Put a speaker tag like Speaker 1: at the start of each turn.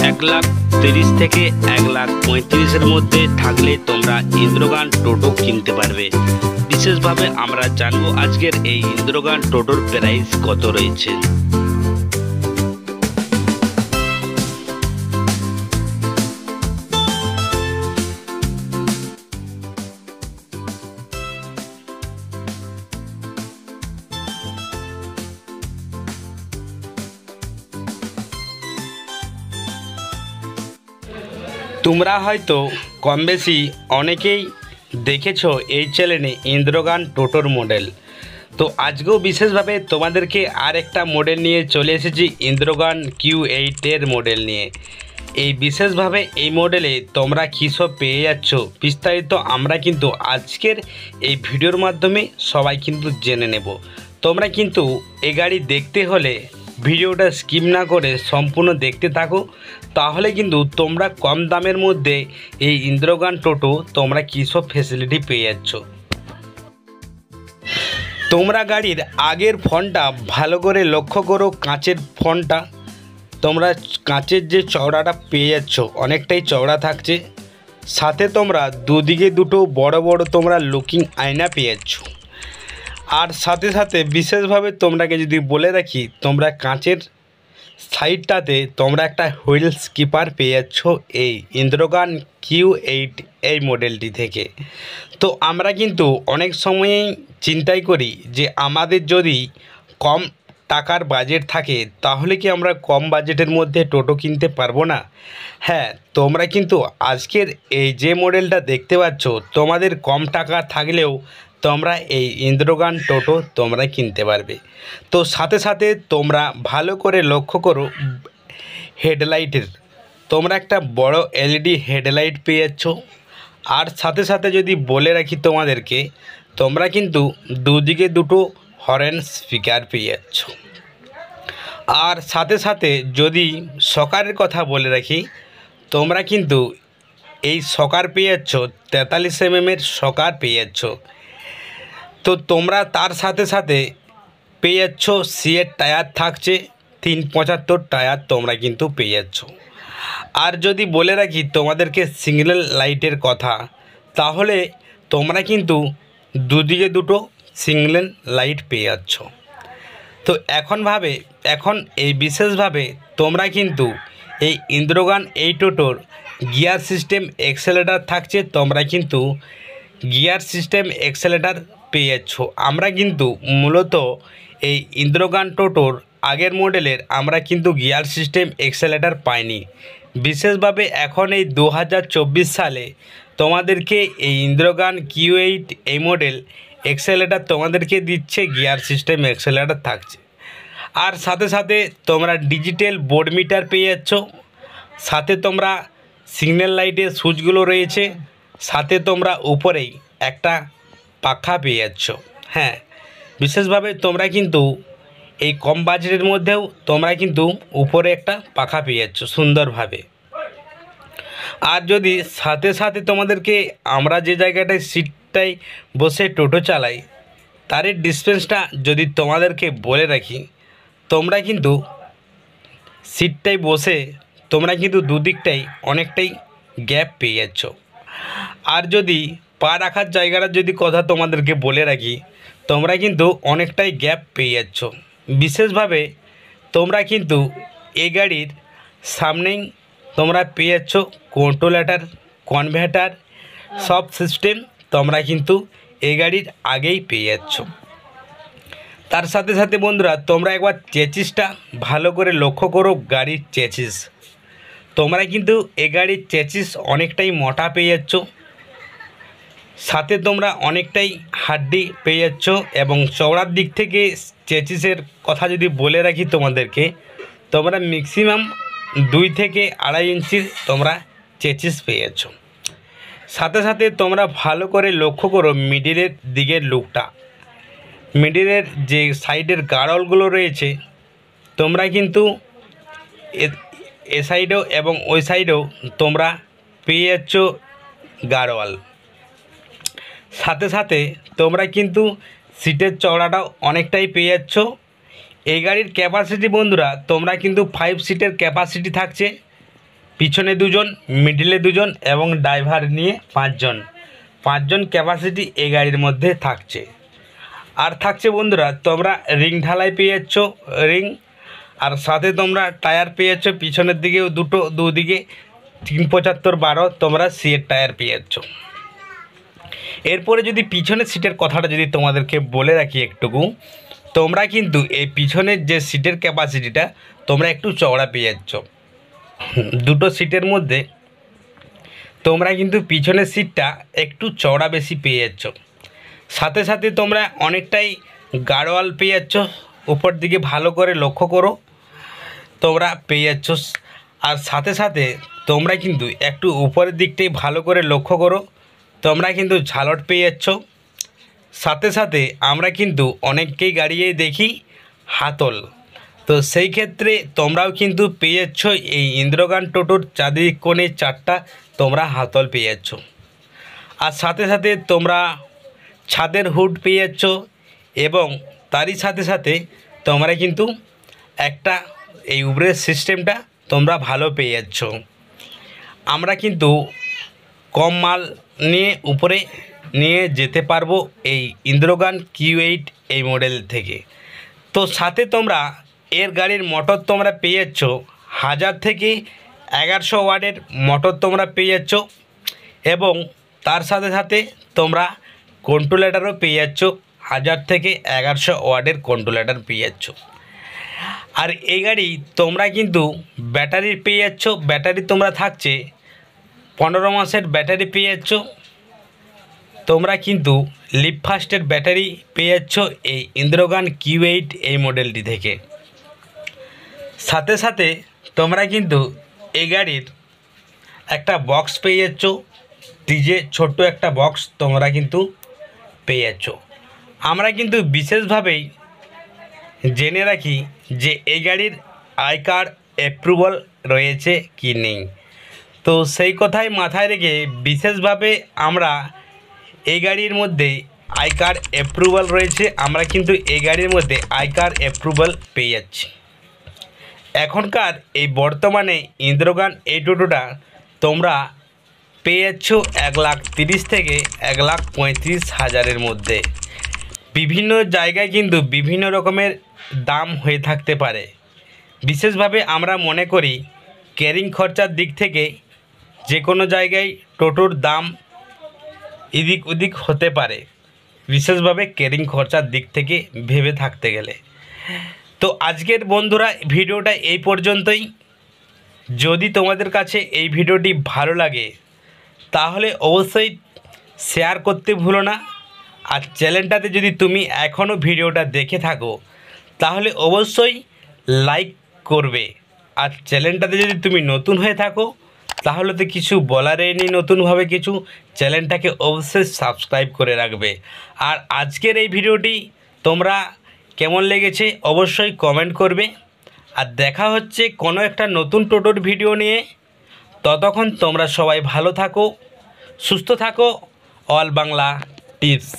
Speaker 1: 1,30,000 থেকে 1,35,000 মধ্যে থাকলে তোমরা ইন্দ্রগান টোটো কিনতে পারবে। বিশেষভাবে আমরা জানবো আজকের এই ইন্দ্রগান টোটোর প্রাইস কত রয়েছে। তোমরা হয়তো কম বেশি অনেকেই দেখেছো এই চ্যানেলে ইন্দ্রগান টোটোর মডেল। তো আজকেও বিশেষভাবে তোমাদেরকে আর একটা মডেল নিয়ে চলে এসেছি, ইন্দ্রগান Q8 মডেল নিয়ে। এই বিশেষভাবে এই মডেলে তোমরা কী সব পেয়ে যাচ্ছ বিস্তারিত আমরা কিন্তু আজকের এই ভিডিওর মাধ্যমে সবাই কিন্তু জেনে নেব। তোমরা কিন্তু এই গাড়ি দেখতে হলে ভিডিওটা স্কিপ না করে সম্পূর্ণ দেখতে থাকো, তাহলে কিন্তু তোমরা কম দামের মধ্যে এই ইন্দ্রগান টোটো তোমরা কী সব ফেসিলিটি পেয়ে যাচ্ছ। তোমরা গাড়ির আগের ফোনটা ভালো করে লক্ষ্য করো, কাঁচের ফোনটা তোমরা কাঁচের যে চওড়াটা পেয়ে যাচ্ছ অনেকটাই চওড়া থাকছে। সাথে তোমরা দুদিকে দুটো বড় বড় তোমরা লুকিং আয়না পেয়ে যাচ্ছ। আর সাথে সাথে বিশেষভাবে তোমরাকে যদি বলে রাখি, তোমরা কাঁচের সাইডটাতে তোমরা একটা হুইল স্কিপার পেয়ে যাচ্ছ এই ইন্দ্রগান Q8 এই মডেলটি থেকে। তো আমরা কিন্তু অনেক সময়ই চিন্তাই করি যে আমাদের যদি কম টাকার বাজেট থাকে তাহলে কি আমরা কম বাজেটের মধ্যে টোটো কিনতে পারবো না। হ্যাঁ, তোমরা কিন্তু আজকের এই যে মডেলটা দেখতে পাচ্ছ তোমাদের কম টাকা থাকলেও তোমরা এই ইন্দ্রগান টোটো তোমরা কিনতে পারবে। তো সাথে সাথে তোমরা ভালো করে লক্ষ্য করো হেডলাইটের, তোমরা একটা বড় LED হেডলাইট পেয়ে যাচ্ছ। আর সাথে সাথে যদি বলে রাখি তোমাদেরকে, তোমরা কিন্তু দুদিকে দুটো হর্ন স্পিকার পেয়ে যাচ্ছ। আর সাথে সাথে যদি শকারের কথা বলে রাখি, তোমরা কিন্তু এই শকার পেয়ে যাচ্ছ 43 mm শকার পেয়ে যাচ্ছ। তো তোমরা তার সাথে সাথে পেয়ে যাচ্ছ সিএর টায়ার থাকছে 375 টায়ার তোমরা কিন্তু পেয়ে যাচ্ছ। আর যদি বলে রাখি তোমাদেরকে সিগন্যাল লাইটের কথা, তাহলে তোমরা কিন্তু দুদিকে দুটো সিগন্যাল লাইট পেয়ে যাচ্ছ। তো এখন এই বিশেষভাবে তোমরা কিন্তু এই ইন্দ্রগান এই টোটোর গিয়ার সিস্টেম এক্সেলেটার থাকছে, তোমরা কিন্তু গিয়ার সিস্টেম এক্সেলেটার পেয়ে যাচ্ছ। আমরা কিন্তু মূলত এই ইন্দ্রগান টোটোর আগের মডেলের আমরা কিন্তু গিয়ার সিস্টেম এক্সেলেটার পাইনি। বিশেষভাবে এখন এই 2024 সালে তোমাদেরকে এই ইন্দ্রগান Q8 এই মডেল এক্সেলেটার তোমাদেরকে দিচ্ছে, গিয়ার সিস্টেম এক্সেলেটার থাকছে। আর সাথে সাথে তোমরা ডিজিটাল বোর্ড মিটার পেয়ে যাচ্ছ। সাথে তোমরা সিগন্যাল লাইটের সুইচগুলো রয়েছে, সাথে তোমরা উপরেই একটা পাখা পেয়ে যাচ্ছ। হ্যাঁ, বিশেষভাবে তোমরা কিন্তু এই কম বাজেটের মধ্যেও তোমরা কিন্তু উপরে একটা পাখা পেয়ে যাচ্ছ সুন্দরভাবে। আর যদি সাথে সাথে তোমাদেরকে আমরা যে জায়গাটায় সিটটায় বসে টোটো চালাই তার ডিসটেন্সটা যদি তোমাদেরকে বলে রাখি, তোমরা কিন্তু সিটটায় বসে তোমরা কিন্তু দুদিকটাই অনেকটাই গ্যাপ পেয়ে যাচ্ছ। আর যদি পা রাখার জায়গাটা যদি কথা তোমাদেরকে বলে রাখি, তোমরা কিন্তু অনেকটাই গ্যাপ পেয়ে যাচ্ছ। বিশেষভাবে তোমরা কিন্তু এই গাড়ির সামনেই তোমরা পেয়ে যাচ্ছ কন্ট্রোলেটর, কনভার্টার সব সিস্টেম তোমরা কিন্তু এই গাড়ির আগেই পেয়ে যাচ্ছ। তার সাথে সাথে বন্ধুরা তোমরা একবার চেচিসটা ভালো করে লক্ষ্য করো, গাড়ির চেচিস তোমরা কিন্তু এই গাড়ির চেচিস অনেকটাই মোটা পেয়ে যাচ্ছ। সাথে তোমরা অনেকটাই হাড্ডি পেয়ে যাচ্ছ এবং চওড়ার দিক থেকে চেচিসের কথা যদি বলে রাখি তোমাদেরকে, তোমরা ম্যাক্সিমাম 2 থেকে 2.5 ইঞ্চির তোমরা চেচিস পেয়ে যাচ্ছ। সাথে সাথে তোমরা ভালো করে লক্ষ্য করো মিডিলের দিকের লুকটা, মিডিলের যে সাইডের গাড়লগুলো রয়েছে তোমরা কিন্তু এ সাইডেও এবং ওই সাইডেও তোমরা পেয়ে যাচ্ছ গাড়ওয়াল। সাথে সাথে তোমরা কিন্তু সিটের চওড়াটাও অনেকটাই পেয়ে যাচ্ছ। এই গাড়ির ক্যাপাসিটি বন্ধুরা তোমরা কিন্তু 5 সিটের ক্যাপাসিটি থাকছে। পিছনে 2 জন, মিডিলে 2 জন এবং ড্রাইভার নিয়ে 5 জন। 5 জন ক্যাপাসিটি এই গাড়ির মধ্যে থাকছে। আর থাকছে বন্ধুরা তোমরা রিং ঢালাই পেয়ে যাচ্ছ, রিং, আর সাথে তোমরা টায়ার পেয়ে যাচ্ছ পিছনের দিকেও দুদিকে 375/12 তোমরা সিএর টায়ার পেয়ে যাচ্ছ। এরপরে যদি পিছনের সিটের কথাটা যদি তোমাদেরকে বলে রাখি একটুকু, তোমরা কিন্তু এই পিছনের যে সিটের ক্যাপাসিটিটা তোমরা একটু চওড়া পেয়ে যাচ্ছ। 2টো সিটের মধ্যে তোমরা কিন্তু পিছনের সিটটা একটু চওড়া বেশি পেয়ে যাচ্ছ। সাথে সাথে তোমরা অনেকটাই গাড়োয়াল পেয়ে যাচ্ছ, উপর দিকে ভালো করে লক্ষ্য করো তোমরা পেয়ে যাচ্ছ। আর সাথে সাথে তোমরা কিন্তু একটু উপরের দিকটাই ভালো করে লক্ষ্য করো, তোমরা কিন্তু ঝালট পেয়ে যাচ্ছ। সাথে সাথে আমরা কিন্তু অনেককেই গাড়িয়েই দেখি হাতল, তো সেই ক্ষেত্রে তোমরাও কিন্তু পেয়ে যাচ্ছ এই ইন্দ্রগান টোটোর চারদিক কোণে 4টা তোমরা হাতল পেয়ে যাচ্ছ। আর সাথে সাথে তোমরা ছাদের হুড পেয়ে যাচ্ছ এবং তারই সাথে সাথে তোমরা কিন্তু একটা এই উপরের সিস্টেমটা তোমরা ভালো পেয়ে যাচ্ছ। আমরা কিন্তু কম মাল নিয়ে উপরে নিয়ে যেতে পারবো এই ইন্দ্রগান Q8 এই মডেল থেকে। তো সাথে তোমরা এর গাড়ির মোটর তোমরা পেয়ে যাচ্ছ 1000 থেকে 1100 ওয়াটের মোটর তোমরা পেয়ে যাচ্ছ এবং তার সাথে সাথে তোমরা কন্ট্রোলেটারও পেয়ে যাচ্ছ 1000 থেকে 1100 ওয়াটের কন্ট্রোলেটার পেয়ে যাচ্ছ। আর এই গাড়ি তোমরা কিন্তু ব্যাটারি পেয়ে যাচ্ছ, ব্যাটারি তোমরা থাকছে 15 মাসের ব্যাটারি পেয়ে যাচ্ছ। তোমরা কিন্তু লিপফাস্টের ব্যাটারি পেয়ে যাচ্ছ এই ইন্দ্রগান Q8 এই মডেলটি থেকে। সাথে সাথে তোমরা কিন্তু এই গাড়ির একটা বক্স পেয়ে যাচ্ছ, ডিজে ছোট্ট একটা বক্স তোমরা কিন্তু পেয়ে যাচ্ছ। আমরা কিন্তু বিশেষভাবেই জেনে রাখি যে এই গাড়ির আই কার্ড অ্যাপ্রুভাল রয়েছে কি নেই, তো সেই কথাই মাথায় রেখে বিশেষভাবে আমরা এই গাড়ির মধ্যে আই কার্ড অ্যাপ্রুভাল রয়েছে, আমরা কিন্তু এই গাড়ির মধ্যে আই কার্ড অ্যাপ্রুভাল পেয়ে যাচ্ছি। এখনকার এই বর্তমানে ইন্দ্রগান এই টোটোটা তোমরা পেয়ে যাচ্ছ 1,30,000 থেকে 1,35,000 মধ্যে। বিভিন্ন জায়গায় কিন্তু বিভিন্ন রকমের দাম হয়ে থাকতে পারে। বিশেষভাবে আমরা মনে করি ক্যারিং খরচার দিক থেকে যে কোনো জায়গায় টোটোর দাম এদিক ওদিক হতে পারে, বিশেষভাবে ক্যারিং খরচার দিক থেকে ভেবে থাকতে গেলে। তো আজকের বন্ধুরা ভিডিওটা এই পর্যন্তই। যদি তোমাদের কাছে এই ভিডিওটি ভালো লাগে তাহলে অবশ্যই শেয়ার করতে ভুলো না। আর চ্যানেলটাতে যদি তুমি এখনও ভিডিওটা দেখে থাকো তাহলে অবশ্যই লাইক করবে। আর চ্যানেলটাতে যদি তুমি নতুন হয়ে থাকো তাহলে তো কিছু বলারই নেই, নতুনভাবে কিছু চ্যানেলটাকে অবশ্যই সাবস্ক্রাইব করে রাখবে। আর আজকের এই ভিডিওটি তোমরা কেমন লেগেছে অবশ্যই কমেন্ট করবে। আর দেখা হচ্ছে কোনো একটা নতুন টোটোর ভিডিও নিয়ে। ততক্ষণ তোমরা সবাই ভালো থাকো, সুস্থ থাকো। All Bangla tips.